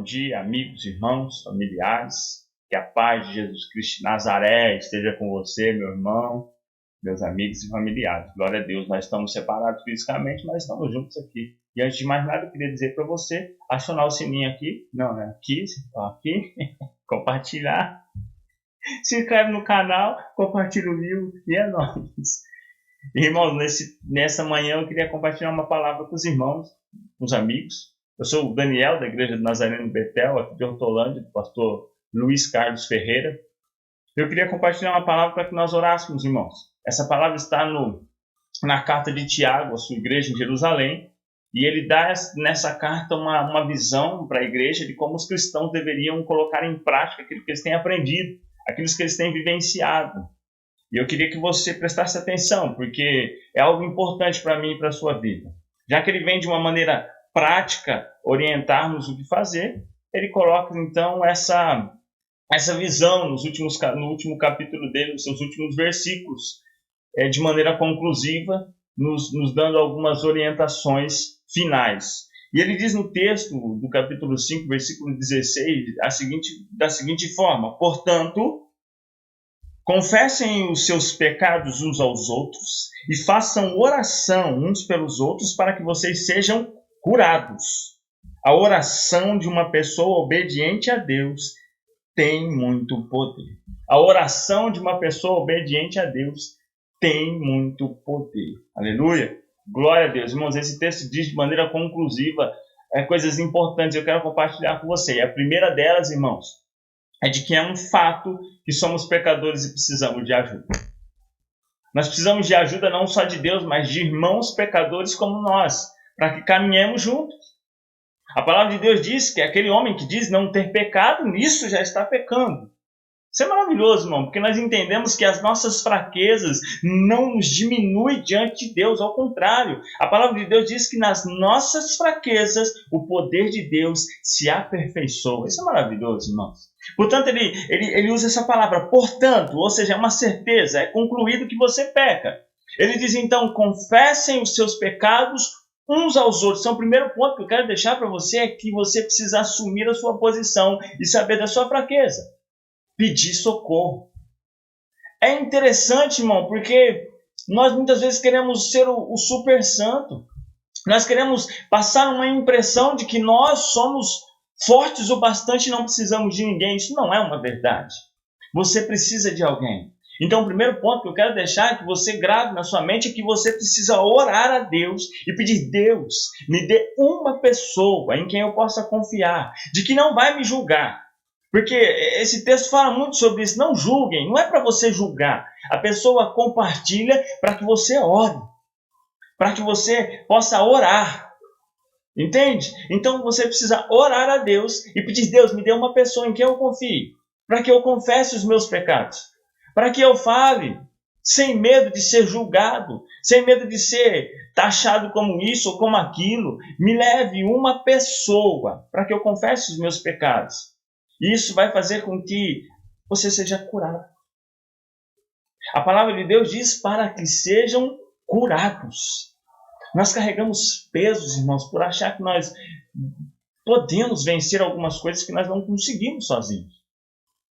dia, amigos, irmãos, familiares. Que a paz de Jesus Cristo de Nazaré esteja com você, meu irmão, meus amigos e familiares. Glória a Deus, nós estamos separados fisicamente, mas estamos juntos aqui. E antes de mais nada, eu queria dizer para você, acionar o sininho aqui, aqui, compartilhar, se inscreve no canal, compartilha o vídeo e é nóis. Irmãos, nessa manhã eu queria compartilhar uma palavra com os irmãos, com os amigos. Eu sou o Daniel, da Igreja do Nazareno Betel, aqui de Hortolândia, do pastor Luiz Carlos Ferreira. Eu queria compartilhar uma palavra para que nós orássemos, irmãos. Essa palavra está na carta de Tiago, a sua igreja em Jerusalém, e ele dá nessa carta uma visão para a igreja de como os cristãos deveriam colocar em prática aquilo que eles têm aprendido, aquilo que eles têm vivenciado. E eu queria que você prestasse atenção, porque é algo importante para mim e para a sua vida. Já que ele vem de uma maneira prática orientar-nos o que fazer, ele coloca então essa visão no último capítulo dele, nos seus últimos versículos, de maneira conclusiva, nos dando algumas orientações finais. E ele diz no texto do capítulo 5, versículo 16, da seguinte forma: portanto, confessem os seus pecados uns aos outros e façam oração uns pelos outros para que vocês sejam curados. A oração de uma pessoa obediente a Deus tem muito poder. A oração de uma pessoa obediente a Deus tem muito poder. Aleluia! Glória a Deus. Irmãos, esse texto diz de maneira conclusiva coisas importantes. Eu quero compartilhar com você. E a primeira delas, irmãos, é de que é um fato que somos pecadores e precisamos de ajuda. Nós precisamos de ajuda não só de Deus, mas de irmãos pecadores como nós, para que caminhemos juntos. A palavra de Deus diz que aquele homem que diz não ter pecado, nisso já está pecando. Isso é maravilhoso, irmão, porque nós entendemos que as nossas fraquezas não nos diminuem diante de Deus, ao contrário. A palavra de Deus diz que nas nossas fraquezas o poder de Deus se aperfeiçoa. Isso é maravilhoso, irmãos. Portanto, ele usa essa palavra, portanto, ou seja, é uma certeza, é concluído que você peca. Ele diz então, confessem os seus pecados uns aos outros. Então, o primeiro ponto que eu quero deixar para você é que você precisa assumir a sua posição e saber da sua fraqueza. Pedir socorro. É interessante, irmão, porque nós muitas vezes queremos ser o super santo. Nós queremos passar uma impressão de que nós somos fortes o bastante e não precisamos de ninguém. Isso não é uma verdade. Você precisa de alguém. Então, o primeiro ponto que eu quero deixar é que você grave na sua mente é que você precisa orar a Deus e pedir: Deus, me dê uma pessoa em quem eu possa confiar, de que não vai me julgar. Porque esse texto fala muito sobre isso. Não julguem, não é para você julgar. A pessoa compartilha para que você ore, para que você possa orar. Entende? Então você precisa orar a Deus e pedir: Deus, me dê uma pessoa em quem eu confie, para que eu confesse os meus pecados, para que eu fale sem medo de ser julgado, sem medo de ser taxado como isso ou como aquilo. Me leve uma pessoa para que eu confesse os meus pecados. Isso vai fazer com que você seja curado. A palavra de Deus diz para que sejam curados. Nós carregamos pesos, irmãos, por achar que nós podemos vencer algumas coisas que nós não conseguimos sozinhos.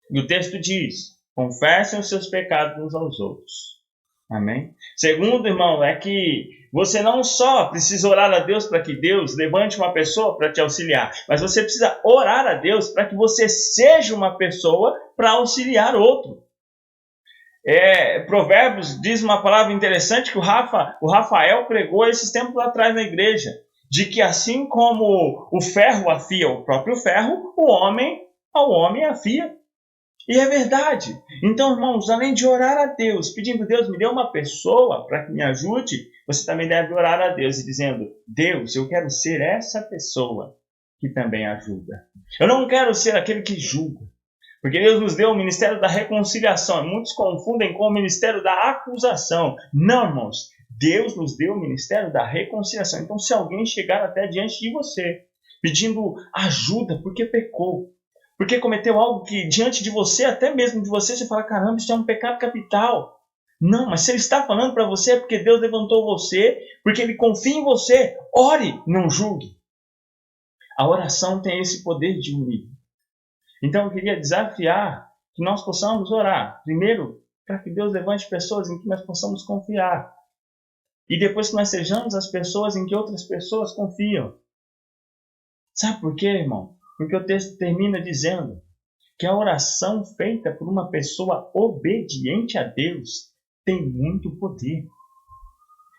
E o texto diz: confessem os seus pecados uns aos outros. Amém? Segundo, irmão, é que você não só precisa orar a Deus para que Deus levante uma pessoa para te auxiliar, mas você precisa orar a Deus para que você seja uma pessoa para auxiliar outro. Provérbios diz uma palavra interessante que o Rafael pregou esses tempos atrás na igreja, de que assim como o ferro afia o próprio ferro, o homem ao homem afia. E é verdade. Então, irmãos, além de orar a Deus, pedindo: Deus, me dê uma pessoa para que me ajude, você também deve orar a Deus e dizendo: Deus, eu quero ser essa pessoa que também ajuda. Eu não quero ser aquele que julga. Porque Deus nos deu o ministério da reconciliação. Muitos confundem com o ministério da acusação. Não, irmãos. Deus nos deu o ministério da reconciliação. Então, se alguém chegar até diante de você pedindo ajuda porque pecou, porque cometeu algo que diante de você, até mesmo de você, você fala: caramba, isso é um pecado capital. Não, mas se ele está falando para você é porque Deus levantou você, porque ele confia em você. Ore, não julgue. A oração tem esse poder de unir. Então eu queria desafiar que nós possamos orar. Primeiro, para que Deus levante pessoas em que nós possamos confiar. E depois que nós sejamos as pessoas em que outras pessoas confiam. Sabe por quê, irmão? Porque o texto termina dizendo que a oração feita por uma pessoa obediente a Deus tem muito poder.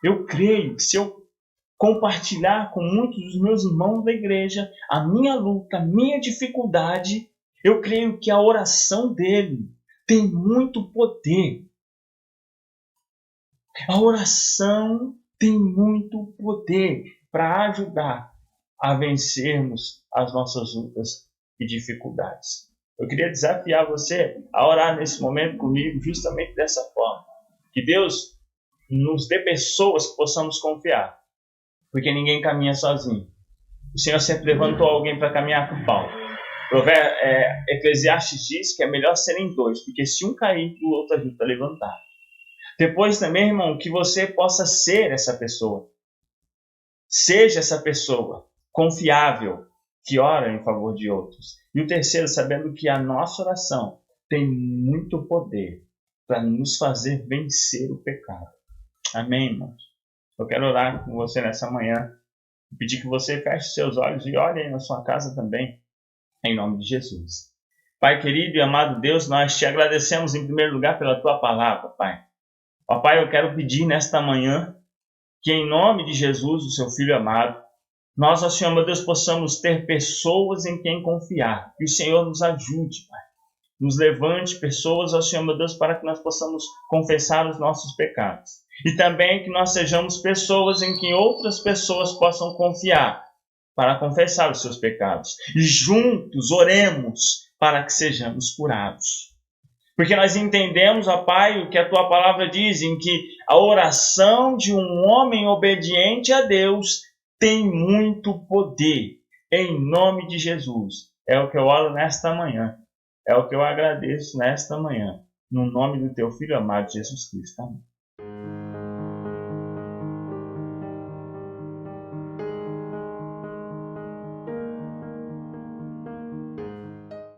Eu creio que se eu compartilhar com muitos dos meus irmãos da igreja a minha luta, a minha dificuldade, eu creio que a oração dele tem muito poder. A oração tem muito poder para ajudar a vencermos as nossas lutas e dificuldades. Eu queria desafiar você a orar nesse momento comigo justamente dessa forma. Que Deus nos dê pessoas que possamos confiar. Porque ninguém caminha sozinho. O Senhor sempre levantou alguém para caminhar com Paulo. Eclesiastes diz que é melhor serem dois, porque se um cair, o outro ajuda a levantar. Depois também, irmão, que você possa ser essa pessoa. Seja essa pessoa confiável, que ora em favor de outros. E o terceiro, sabendo que a nossa oração tem muito poder para nos fazer vencer o pecado. Amém, irmãos? Eu quero orar com você nessa manhã e pedir que você feche seus olhos e ore aí na sua casa também, em nome de Jesus. Pai querido e amado Deus, nós te agradecemos em primeiro lugar pela tua palavra, Pai. Ó Pai, eu quero pedir nesta manhã que em nome de Jesus, o seu Filho amado, nós, ó Senhor, meu Deus, possamos ter pessoas em quem confiar. Que o Senhor nos ajude, Pai. Nos levante pessoas, ó Senhor, meu Deus, para que nós possamos confessar os nossos pecados. E também que nós sejamos pessoas em que outras pessoas possam confiar para confessar os seus pecados. E juntos oremos para que sejamos curados. Porque nós entendemos, ó Pai, o que a Tua palavra diz, em que a oração de um homem obediente a Deus tem muito poder. Em nome de Jesus. É o que eu oro nesta manhã. É o que eu agradeço nesta manhã. No nome do Teu Filho amado, Jesus Cristo. Amém.